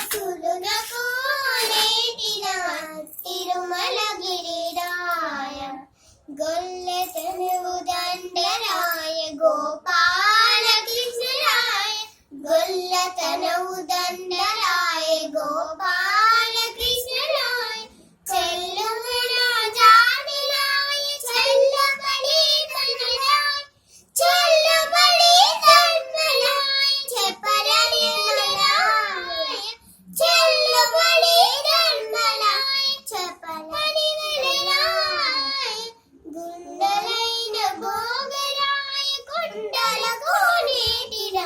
സുലുനകോ നേടിനാൻ തിരുമലഗിരിരായ ഗൊല്ലതനുദണ്ഡരായ ഗോപാലകൃഷ്ണരായ ഗൊല്ലതനുദണ്ഡരായ ഗോപാലകൃഷ്ണരായ ചെല്ലുമരാജാവിലായ ചെല്ലപടി കണ്ണനായ ചെല്ലപടി കണ്ണനായ ചെപ്പരനിലനായ ചെല്ലപടി കണ്ണനായ ചെപ്പരനിലനായ ഗുണ്ടലൈന ഭോഗരായ കുണ്ടലകോണേടിന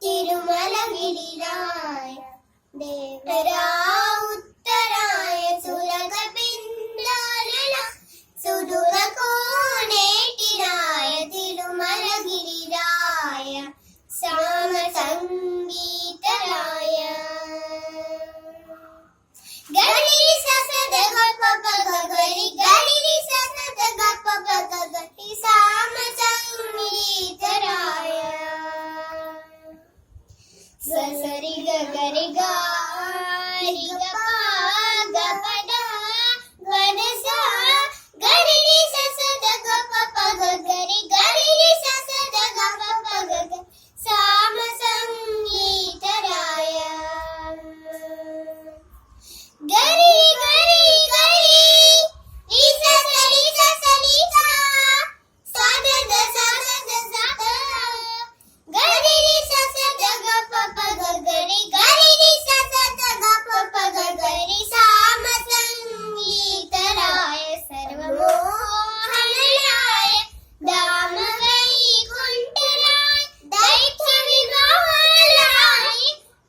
തിരുമലഗിരിരായ ദേവരാ ഉത്തരായ സുരഗ പിന്ദാരണ സുദുരകോണേടിനായ തിരുമലഗിരിരായ സാമസംഗീതരായ ഗരിരി സസദ ഗപ്പ ഗരി ഗരിരി സസദ ഗപ്പ ഗരി സാമസംഗീതരായ സസരി ഗരി ഗരി ഗപ ഗപദ ഗനസ ഗരിരി സസദ ഗപ്പ ഗരി ഗരിരി സസദ ഗപ്പ ഗരി സാമസംഗീതരായ ഗരി ഗരി ഗരി രിസ സരി സരി സ സദദ സദദ സദ ഗരി രിസ സദ ഗപ്പ ഗരി ഗരി രിസ സദ ഗപ്പ ഗരി സാമസംഗീതരായ സർവമോഹനരായ ദാമവൈകുണ്ഠരായ ദൈത്യവിമോഹനായ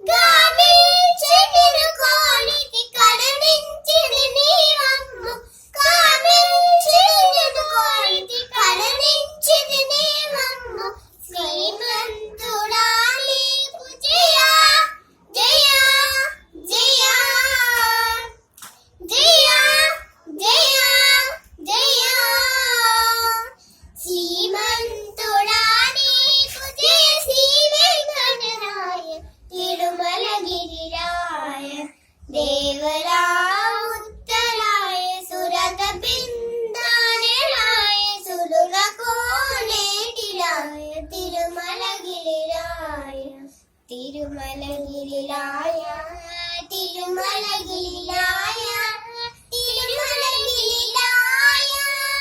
ഗാമിൽ ചെന്നിനു കോണിതി കടനിഞ്ചിതി നീവമ്മു കാമിൽ ചെന്നിനു കോണിതി കടനിഞ്ചിതി നീവമ്മു శ్రీమంతుడాలి జయ జయ జయ జయ జయ జయ శ్రీమంతుడాలి జయ శ్రీ వెంకటరాయ తిరుమలగిరిరాయ దేవరా ఉత్తరాయ సురత బిందానరాయ సులులకోనేటిరాయ తిరుమలగిరిరాయ తిరుమలగిరిరాయ తిరుమలగిరిరాయ